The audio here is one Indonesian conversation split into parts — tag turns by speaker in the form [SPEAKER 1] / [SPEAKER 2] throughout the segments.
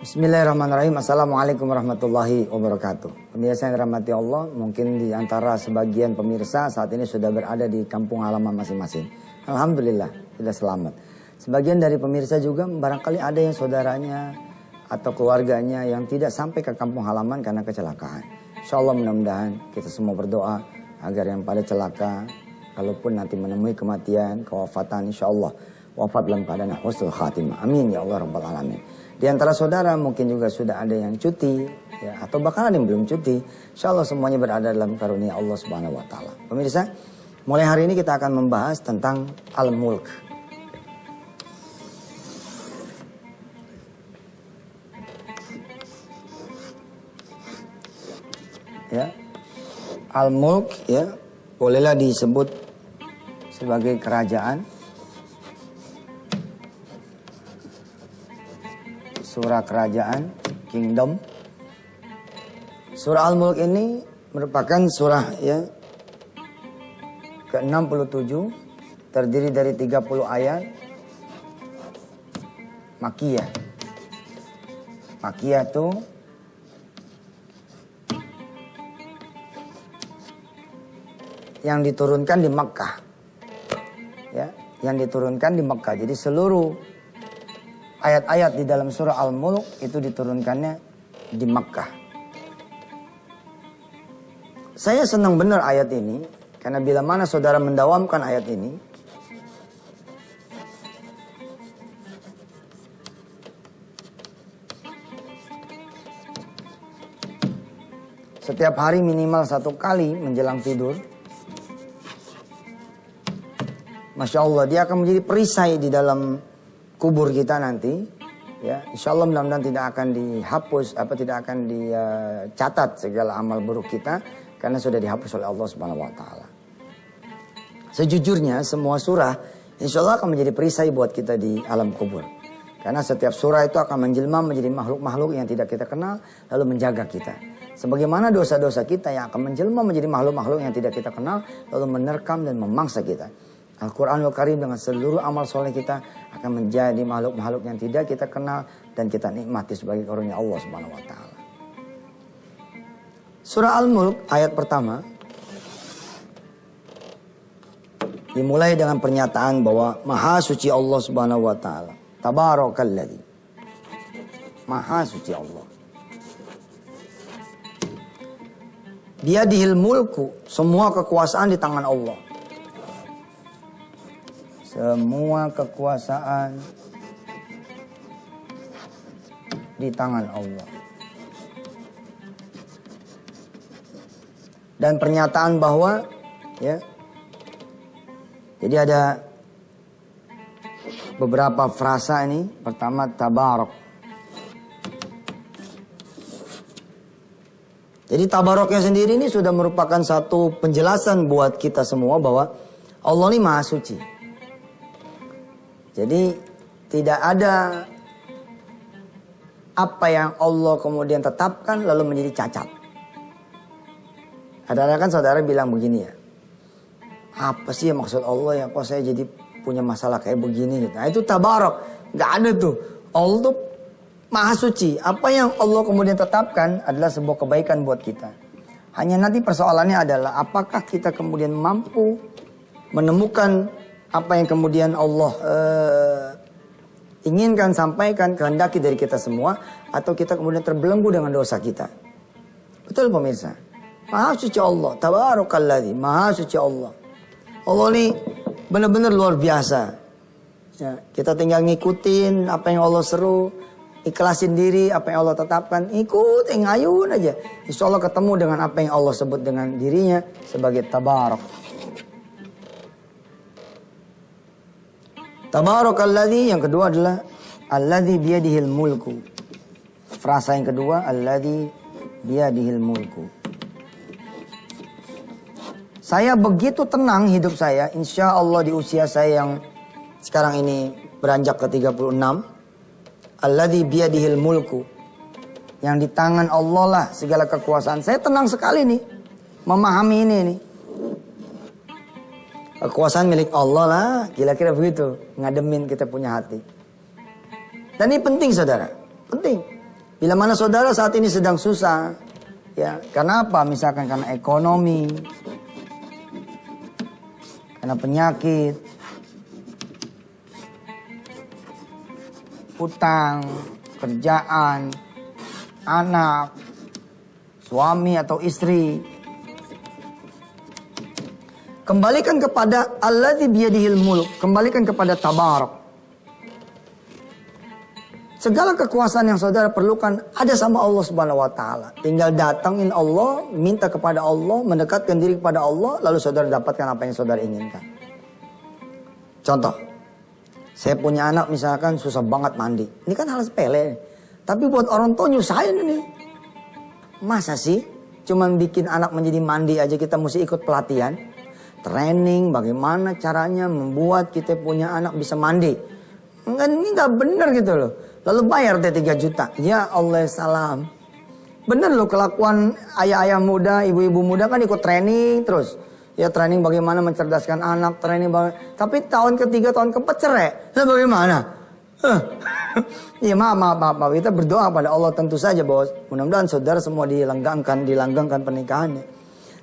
[SPEAKER 1] Bismillahirrahmanirrahim. Assalamualaikum warahmatullahi wabarakatuh. Pemirsa yang dirahmati Allah, mungkin di antara sebagian pemirsa saat ini sudah berada di kampung halaman masing-masing. Alhamdulillah, sudah selamat. Sebagian dari pemirsa juga barangkali ada yang saudaranya atau keluarganya yang tidak sampai ke kampung halaman karena kecelakaan. Insya Allah mudah-mudahan kita semua berdoa agar yang pada celaka, kalaupun nanti menemui kematian, kewafatan, insya Allah wafat dalam keadaan husnul khatimah. Amin ya Allah rabbal alamin. Di antara saudara mungkin juga sudah ada yang cuti, ya, atau bahkan ada yang belum cuti. Insya Allah semuanya berada dalam karunia Allah Subhanahu Wa Taala. Pemirsa, mulai hari ini kita akan membahas tentang Al-Mulk. Ya, Al-Mulk, ya, bolehlah disebut sebagai kerajaan. Surah kerajaan, kingdom. Surah Al-Mulk ini merupakan surah ya ke-67, terdiri dari 30 ayat. Makiyah. Makiyah itu yang diturunkan di Makkah. Ya, yang diturunkan di Makkah. Jadi seluruh ayat-ayat di dalam surah Al-Mulk itu diturunkannya di Makkah. Saya senang benar ayat ini, karena bila mana saudara mendawamkan ayat ini, setiap hari minimal 1 kali menjelang tidur, Masya Allah, dia akan menjadi perisai di dalam kubur kita nanti, ya, insya Allah mudah-mudahan tidak akan dihapus, tidak akan dicatat segala amal buruk kita, karena sudah dihapus oleh Allah Subhanahu Wa Taala. Sejujurnya semua surah, insya Allah akan menjadi perisai buat kita di alam kubur, karena setiap surah itu akan menjelma menjadi makhluk-makhluk yang tidak kita kenal, lalu menjaga kita. Sebagaimana dosa-dosa kita yang akan menjelma menjadi makhluk-makhluk yang tidak kita kenal, lalu menerkam dan memangsa kita. Al-Quranul Karim dengan seluruh amal soleh kita akan menjadi makhluk-makhluk yang tidak kita kenal dan kita nikmati sebagai karunia Allah Subhanahu Wa Taala. Surah Al-Mulk ayat pertama dimulai dengan pernyataan bahwa Maha Suci Allah Subhanahu Wa Taala. Tabarakalladzi. Maha Suci Allah. Biyadihil mulku, semua kekuasaan di tangan Allah. Semua kekuasaan di tangan Allah. Dan pernyataan bahwa ya, jadi ada beberapa frasa ini. Pertama, tabarok. Jadi tabaroknya sendiri ini sudah merupakan satu penjelasan buat kita semua bahwa Allah ini Maha Suci. Jadi tidak ada apa yang Allah kemudian tetapkan lalu menjadi cacat. Kadang-kadang kan saudara bilang begini ya, apa sih yang maksud Allah ya, kok saya jadi punya masalah kayak begini gitu. Nah itu tabarok, gak ada tuh. Allah tuh Maha Suci. Apa yang Allah kemudian tetapkan adalah sebuah kebaikan buat kita. Hanya nanti persoalannya adalah apakah kita kemudian mampu menemukan apa yang kemudian Allah inginkan sampaikan, kehendaki dari kita semua, atau kita kemudian terbelenggu dengan dosa kita. Betul pemirsa? Maha Suci Allah, Tabarakalladzi, Maha Suci Allah. Allah ini benar-benar luar biasa. Ya, kita tinggal ngikutin apa yang Allah seru, ikhlasin diri apa yang Allah tetapkan, ikutin, ngayun aja. Insya Allah ketemu dengan apa yang Allah sebut dengan dirinya sebagai Tabarak. Tabarakalladzi, yang kedua adalah alladzi biyadihil mulku. Frasa yang kedua, alladzi biyadihil mulku. Saya begitu tenang hidup saya, insya Allah di usia saya yang sekarang ini beranjak ke 36. Alladzi biyadihil mulku. Yang di tangan Allah lah segala kekuasaan. Saya tenang sekali nih memahami ini nih. Kekuasaan milik Allah lah, kira-kira begitu. Ngademin kita punya hati. Dan ini penting saudara, penting. Bila mana saudara saat ini sedang susah, ya, karena apa? Misalkan karena ekonomi, karena penyakit, hutang, kerjaan, anak, suami atau istri. Kembalikan kepada Alladzi biyadihil mulk, kembalikan kepada Tabarak. Segala kekuasaan yang saudara perlukan ada sama Allah Subhanahu wa taala. Tinggal datangin Allah, minta kepada Allah, mendekatkan diri kepada Allah, lalu saudara dapatkan apa yang saudara inginkan. Contoh, saya punya anak misalkan susah banget mandi. Ini kan hal sepele. Tapi buat orang tua nyusahin ini. Masa sih cuman bikin anak menjadi mandi aja kita mesti ikut pelatihan? Training bagaimana caranya membuat kita punya anak bisa mandi. Ini nggak benar gitu loh. Lalu bayar deh 3 juta. Ya Allah salam. Bener loh kelakuan ayah-ayah muda, ibu-ibu muda kan ikut training terus. Ya training bagaimana mencerdaskan anak, training tapi tahun ketiga, tahun keempat cerai. Lah bagaimana? Ya maaf. Kita berdoa pada Allah tentu saja bahwa mudah-mudahan saudara semua dilanggengkan pernikahannya.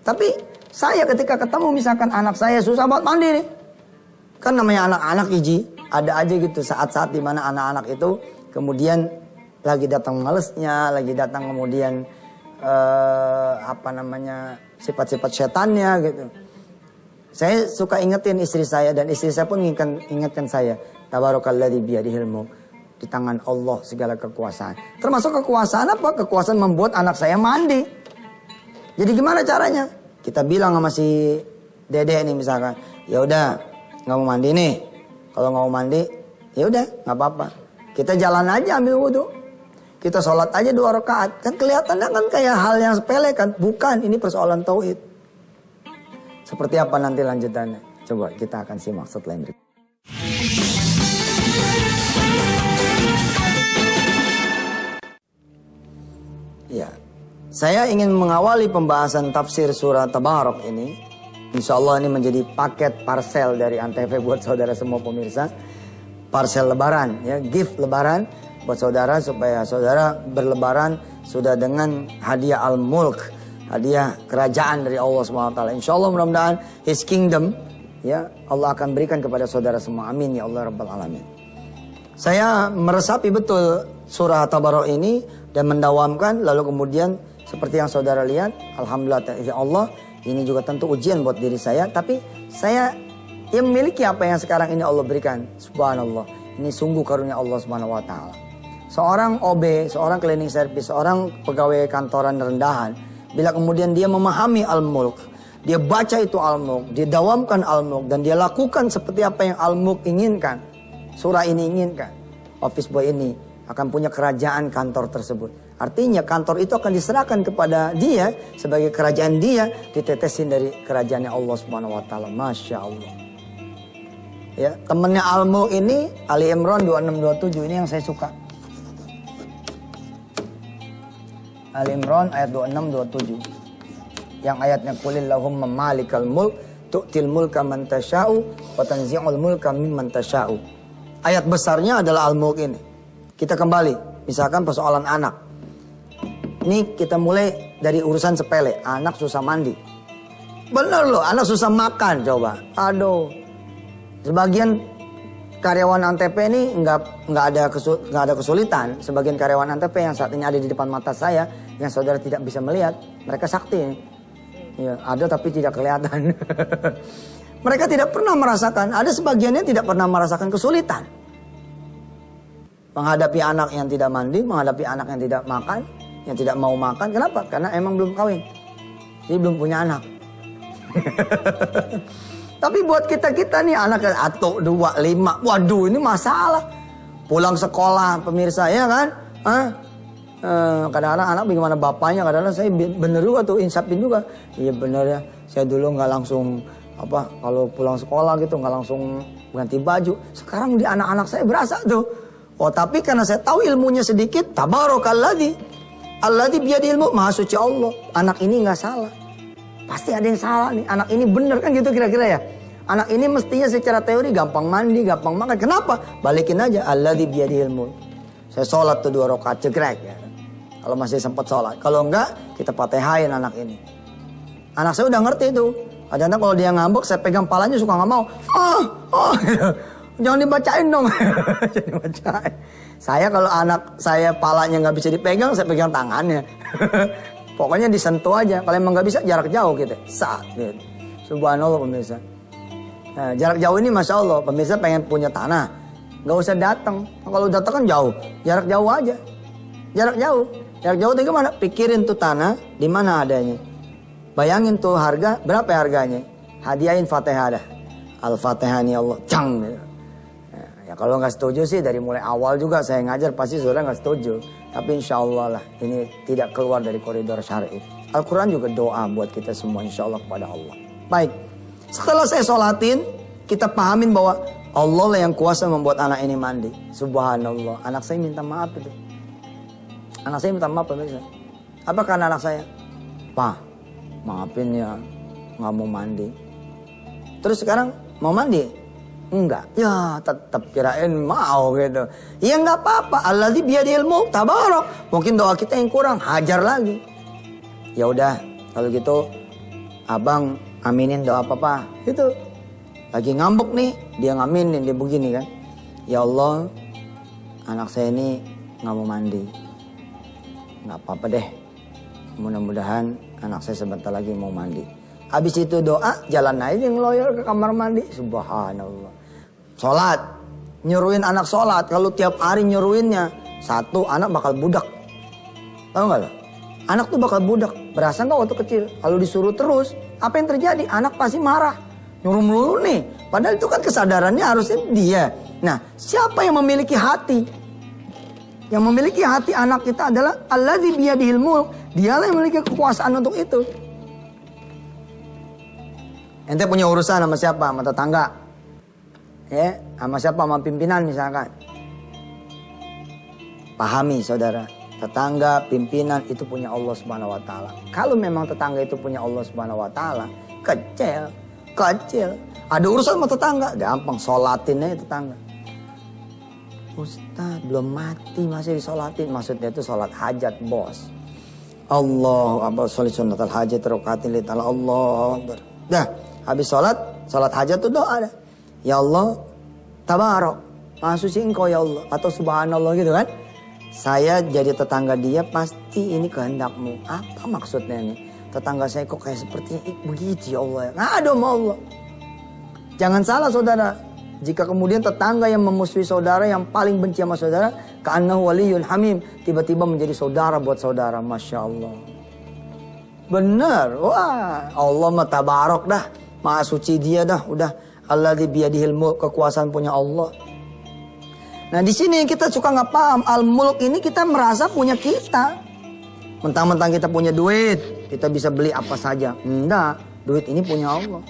[SPEAKER 1] Tapi saya ketika ketemu misalkan anak saya susah banget mandi nih. Kan namanya anak-anak Iji. Ada aja gitu saat-saat dimana anak-anak itu kemudian lagi datang malesnya, lagi datang kemudian sifat-sifat setannya gitu. Saya suka ingetin istri saya dan istri saya pun ingatkan saya. Tabarakalladzi biyadihil mulk. Di tangan Allah segala kekuasaan. Termasuk kekuasaan apa? Kekuasaan membuat anak saya mandi. Jadi gimana caranya? Kita bilang sama si Dede nih misalkan, ya udah nggak mau mandi nih. Kalau nggak mau mandi, ya udah nggak apa-apa. Kita jalan aja ambil wudhu. Kita sholat aja 2 rakaat. Kan kelihatannya kan kayak hal yang sepele kan. Bukan, ini persoalan tauhid. Seperti apa nanti lanjutannya? Coba kita akan simak setelah ini. Ya, saya ingin mengawali pembahasan tafsir surah Tabarak ini. Insya Allah ini menjadi paket parsel dari Antv buat saudara semua pemirsa. Parsel lebaran, ya, gift lebaran buat saudara supaya saudara berlebaran sudah dengan hadiah al-mulk, hadiah kerajaan dari Allah SWT. Insya Allah mudah-mudahan His kingdom, ya, Allah akan berikan kepada saudara semua. Amin ya Allah Rabbal Alamin. Saya meresapi betul surah Tabarak ini dan mendawamkan, lalu kemudian seperti yang saudara lihat, alhamdulillah ya Allah, ini juga tentu ujian buat diri saya, tapi saya yang memiliki apa yang sekarang ini Allah berikan. Subhanallah. Ini sungguh karunia Allah Subhanahu wa taala. Seorang OB, seorang cleaning service, seorang pegawai kantoran rendahan, bila kemudian dia memahami al-mulk, dia baca itu al-mulk, dia dawamkan al-mulk dan dia lakukan seperti apa yang al-mulk inginkan. Surah ini inginkan. Office boy ini akan punya kerajaan kantor tersebut. Artinya kantor itu akan diserahkan kepada dia sebagai kerajaan dia, ditetesin dari kerajaannya Allah Subhanahu wa taala. Masya Allah. Ya, temannya Al-Mulk ini Ali Imran 2627 ini yang saya suka. Ali Imran ayat 2627. Yang ayatnya qulillahumma malikal mulk tu'til mulka man tasya'u wa tanzi'ul mulka mimman tasya'u. Ayat besarnya adalah Al-Mulk ini. Kita kembali, misalkan persoalan anak. Ini kita mulai dari urusan sepele, anak susah mandi. Bener loh, anak susah makan coba. Aduh. Sebagian karyawan Antv ini nggak ada kesulitan. Sebagian karyawan Antv yang saat ini ada di depan mata saya, yang saudara tidak bisa melihat, mereka sakti. Ya, ada tapi tidak kelihatan. Mereka tidak pernah merasakan. Ada sebagiannya tidak pernah merasakan kesulitan. Menghadapi anak yang tidak mandi, menghadapi anak yang tidak makan, yang tidak mau makan. Kenapa? Karena emang belum kawin. Jadi belum punya anak. Tapi buat kita nih anak 1, 2, 5. Waduh ini masalah. Pulang sekolah pemirsa ya kan. Kadang-kadang anak bagaimana bapaknya. Kadang-kadang saya bener juga tuh insapin juga. Iya bener ya. Saya dulu gak langsung kalau pulang sekolah gitu gak langsung ganti baju. Sekarang di anak-anak saya berasa tuh. Oh tapi karena saya tahu ilmunya sedikit. Tabarakalladzi alladzi biyadihil mulk, maha suci Allah. Anak ini gak salah. Pasti ada yang salah nih. Anak ini bener kan gitu kira-kira ya. Anak ini mestinya secara teori gampang mandi, gampang makan. Kenapa? Balikin aja. Alladzi biyadihil mulk. Saya sholat tuh 2 rakaat cekrek ya. Kalau masih sempat sholat. Kalau enggak, kita patehain anak ini. Anak saya udah ngerti itu. Kadang-kadang kalau dia ngambek, saya pegang palanya suka nggak mau. Gitu. Jangan dibacain dong. Jangan dibacain. Saya kalau anak saya palanya nggak bisa dipegang, saya pegang tangannya. Pokoknya disentuh aja. Kalau emang nggak bisa, jarak jauh gitu. Saat gitu. Subhanallah pemirsa. Nah, jarak jauh ini Masya Allah. Pemirsa pengen punya tanah. Nggak usah datang. Kalau datang kan jauh. Jarak jauh aja. Jarak jauh. Jarak jauh itu gimana? Pikirin tuh tanah di mana adanya. Bayangin tuh harga, berapa harganya? Hadiahin Fatihah dah. Al-Fatihah ini Allah. Cang. Ya kalau nggak setuju sih dari mulai awal juga saya ngajar pasti saudara nggak setuju. Tapi insya Allah lah ini tidak keluar dari koridor syar'i. Al-Quran juga doa buat kita semua insya Allah kepada Allah. Baik. Setelah saya sholatin, kita pahamin bahwa Allah lah yang kuasa membuat anak ini mandi. Subhanallah. Anak saya minta maaf itu. Anak saya minta maaf pemirsa. Apa karena anak saya? Pak, maafin ya, nggak mau mandi. Terus sekarang mau mandi? Enggak. Ya tetap kirain mau gitu. Ya nggak apa-apa. Alladzi biyadihil mulk tabarak. Mungkin doa kita yang kurang, hajar lagi. Ya udah, kalau gitu abang aminin doa papa. Itu lagi ngambek nih, dia ngaminin, dia begini kan. Ya Allah, anak saya ini nggak mau mandi. Nggak apa-apa deh. Mudah-mudahan anak saya sebentar lagi mau mandi. Habis itu doa, jalan aja ngeloyor ke kamar mandi. Subhanallah. Sholat. Nyuruhin anak sholat. Kalau tiap hari nyuruhinnya, satu anak bakal budak. Tahu nggak lo? Anak tuh bakal budak. Berasa nggak waktu kecil? Kalau disuruh terus, apa yang terjadi? Anak pasti marah. Nyuruh melulu nih. Padahal itu kan kesadarannya harusnya dia. Nah, siapa yang memiliki hati? Yang memiliki hati anak kita adalah alladzi biyadihil mulk. Dialah yang memiliki kekuasaan untuk itu. Ente punya urusan sama siapa? Sama tetangga. Ya, sama siapa? Sama pimpinan misalkan. Pahami saudara. Tetangga, pimpinan itu punya Allah Subhanahu wa taala. Kalau memang tetangga itu punya Allah Subhanahu wa taala, kecil. Ada urusan sama tetangga, gampang sholatin aja tetangga. Ustaz, belum mati masih disolatin. Maksudnya itu sholat hajat, bos. Allahu akbar, sholat sunnat al-hajat rakaat li ta'ala. Allahu akbar. Dah, habis sholat hajat itu doa dah. Ya Allah, tabarak, maha suci engkau ya Allah. Atau subhanallah gitu kan. Saya jadi tetangga dia pasti ini kehendakmu. Apa maksudnya nih? Tetangga saya kok kayak seperti begitu ya Allah. Ngadu sama Allah. Jangan salah saudara. Jika kemudian tetangga yang memusuhi saudara, yang paling benci sama saudara, ka'annahu waliyyun hamim, tiba-tiba menjadi saudara buat saudara. Masya Allah. Benar. Wah, Allah mah tabarok dah. Maha suci dia dah. Udah. Alladzi biyadihil mulk, kekuasaan punya Allah. Nah di sini kita suka nggak paham. Al-mulk ini kita merasa punya kita. Mentang-mentang kita punya duit, kita bisa beli apa saja. Enggak, duit ini punya Allah.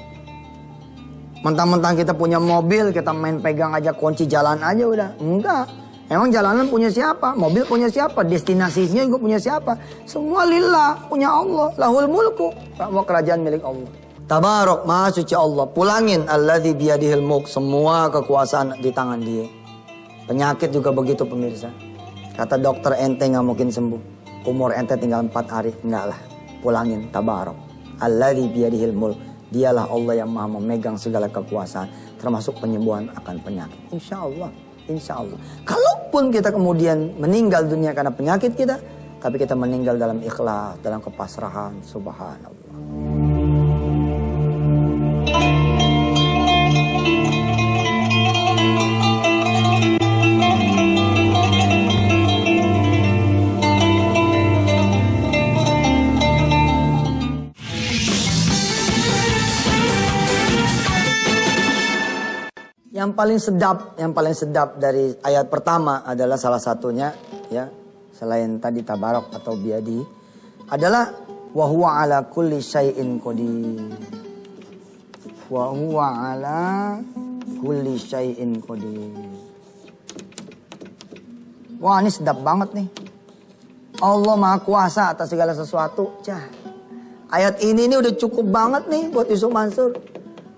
[SPEAKER 1] Mentang-mentang kita punya mobil, kita main pegang aja kunci jalan aja udah. Enggak. Emang jalanan punya siapa? Mobil punya siapa? Destinasinya juga punya siapa? Semua lillah, punya Allah. Lahul mulku. Semua kerajaan milik Allah. Tabarok, maha suci Allah. Pulangin alladzi biyadihil mulk. Semua kekuasaan di tangan dia. Penyakit juga begitu pemirsa. Kata dokter ente gak mungkin sembuh. Umur ente tinggal 4 hari. Enggak lah. Pulangin tabarok. Alladzi biyadihil mulk. Dialah Allah yang maha memegang segala kekuasaan. Termasuk penyembuhan akan penyakit. Insya Allah. Insya Allah. Kalaupun kita kemudian meninggal dunia karena penyakit kita. Tapi kita meninggal dalam ikhlas. Dalam kepasrahan. Subhanallah. Yang paling sedap dari ayat pertama adalah salah satunya ya, selain tadi tabarok atau biadi, adalah wa huwa ala kulli syai'in qadir. Wa huwa ala kulli syai'in qadir. Wah, ini sedap banget nih. Allah Maha Kuasa atas segala sesuatu. Ayat ini udah cukup banget nih buat Yusuf Mansur.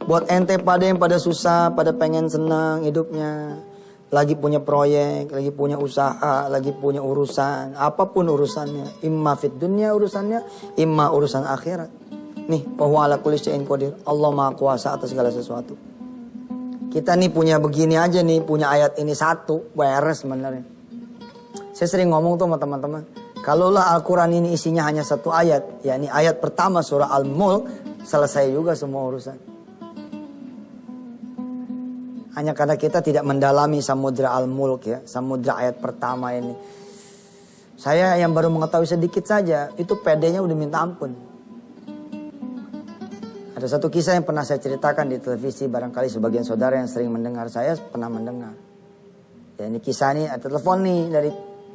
[SPEAKER 1] Buat ente pada yang pada susah, pada pengen senang hidupnya. lagi punya proyek, lagi punya usaha, lagi punya urusan, apapun urusannya, imma fid dunya urusannya, imma urusan akhirat. Nih, bahwa ala kulli syai'in qadir. Allah Maha Kuasa atas segala sesuatu. Kita nih punya begini aja nih, punya ayat ini satu, beres sebenarnya. Saya sering ngomong tuh sama teman-teman, kalaulah Al-Quran ini isinya hanya satu ayat, yakni ayat pertama surah Al-Mulk, selesai juga semua urusan. Hanya karena kita tidak mendalami samudra Al-Mulk ya, samudra ayat pertama ini. Saya yang baru mengetahui sedikit saja, itu PD-nya udah minta ampun. Ada satu kisah yang pernah saya ceritakan di televisi, barangkali sebagian saudara yang sering mendengar saya pernah mendengar. Ya ini kisah nih, ada telepon nih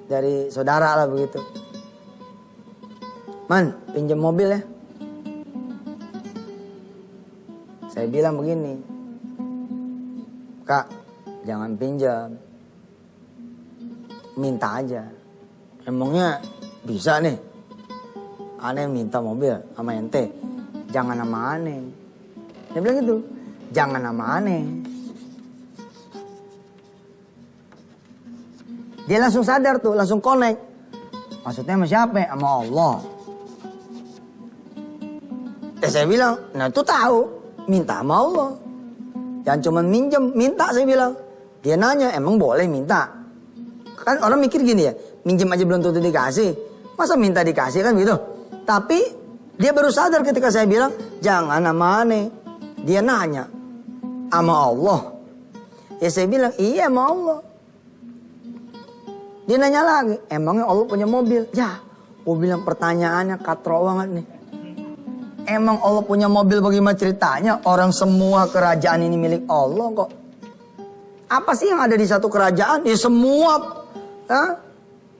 [SPEAKER 1] dari saudara lah begitu. Man, pinjam mobil ya. Saya bilang begini, Kak, jangan pinjam, minta aja. Emangnya bisa nih, aneh minta mobil sama ente, jangan sama aneh. Dia bilang gitu, jangan sama aneh. Dia langsung sadar tuh, langsung connect. Maksudnya sama siapa? Sama Allah. Saya bilang, nah itu tahu, minta sama Allah. Jangan cuma minjem, minta saya bilang. Dia nanya, emang boleh minta? Kan orang mikir gini ya, minjem aja belum tentu dikasih. Masa minta dikasih kan gitu. Tapi dia baru sadar ketika saya bilang, jangan sama aneh. Dia nanya, sama Allah. Ya saya bilang, iya sama Allah. Dia nanya lagi, emangnya Allah punya mobil? Ya, gue bilang pertanyaannya katro banget nih. Emang Allah punya mobil, bagaimana ceritanya? Orang semua kerajaan ini milik Allah kok. Apa sih yang ada di satu kerajaan? Ya semua.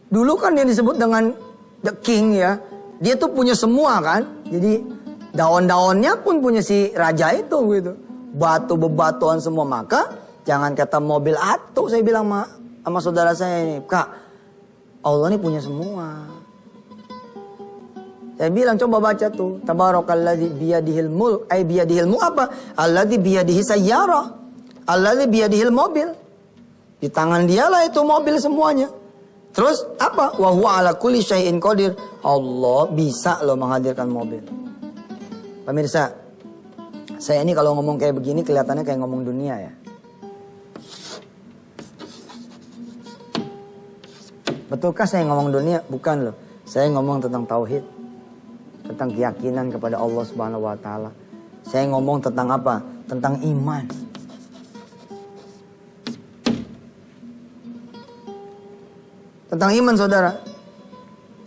[SPEAKER 1] Dulu kan yang disebut dengan the king ya. Dia tuh punya semua kan. Jadi daun-daunnya pun punya si raja itu gitu. Batu bebatuan semua. Maka jangan kata mobil atu, saya bilang sama saudara saya ini. Kak, Allah ini punya semua. Saya bilang coba baca tuh. Tabarakalladzi biyadihil mulk. Biyadihil mulk apa? Alladzi biyadihi sayyarah. Alladzi biyadihil mobil. Di tangan dialah itu mobil semuanya. Terus apa? Wa huwa ala kulli syai'in qadir. Allah bisa loh menghadirkan mobil. Pemirsa, saya ini kalau ngomong kayak begini kelihatannya kayak ngomong dunia ya. Betulkah saya ngomong dunia? Bukan loh. Saya ngomong tentang tauhid. Tentang keyakinan kepada Allah Subhanahu wa taala. Saya ngomong tentang apa? Tentang iman. Tentang iman saudara.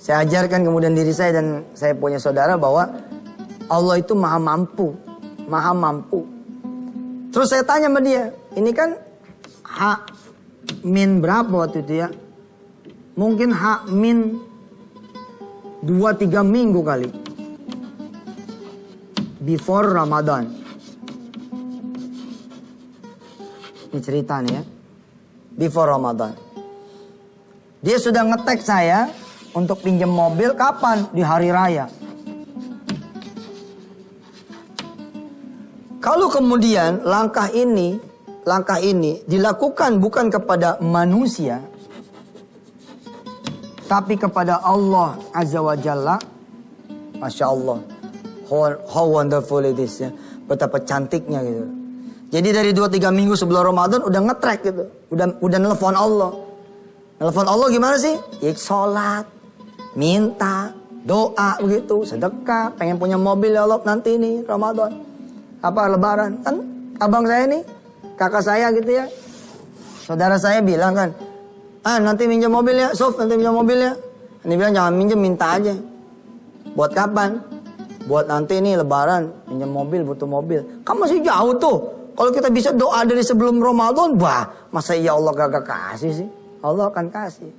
[SPEAKER 1] Saya ajarkan kemudian diri saya dan saya punya saudara bahwa Allah itu maha mampu. Maha mampu. Terus saya tanya sama dia. Ini kan H- berapa waktu itu ya? Mungkin H-2-3 minggu kali. Before Ramadan. Ini cerita nih ya. Before Ramadan. Dia sudah nge-tag saya untuk pinjam mobil kapan? Di hari raya. Kalau kemudian langkah ini dilakukan bukan kepada manusia, tapi kepada Allah Azza wa Jalla, Masya Allah. How wonderful it is ya. Betapa cantiknya gitu. Jadi dari 2-3 minggu sebelum Ramadan udah nge-track gitu. Udah nelfon Allah. Nelfon Allah gimana sih? Ya sholat, minta, doa begitu, sedekah, pengen punya mobil ya Allah nanti ini Ramadan. Apa lebaran? Kan abang saya nih, kakak saya gitu ya. Saudara saya bilang kan, nanti minjem mobil ya, Sof, nanti minjem mobil ya. Ini bilang jangan minjem, minta aja. Buat kapan? Buat nanti nih lebaran, minjem mobil, butuh mobil. Kan masih jauh tuh. Kalau kita bisa doa dari sebelum Ramadan, masa ya Allah gak kasih sih? Allah akan kasih.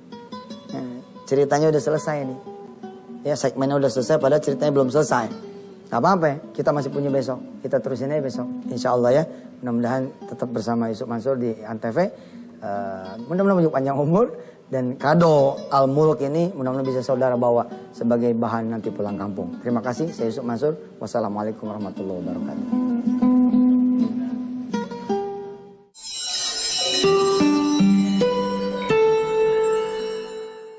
[SPEAKER 1] Nah, ceritanya udah selesai nih. Ya segmennya udah selesai, padahal ceritanya belum selesai. Gak apa-apa ya, kita masih punya besok. Kita terusin aja besok. Insya Allah ya, mudah-mudahan tetap bersama Yusuf Mansur di Antv. Mudah-mudahan panjang umur. Dan kado Al-Mulk ini mudah-mudahan bisa saudara bawa sebagai bahan nanti pulang kampung. Terima kasih, saya Yusuf Mansur. Wassalamualaikum warahmatullahi wabarakatuh.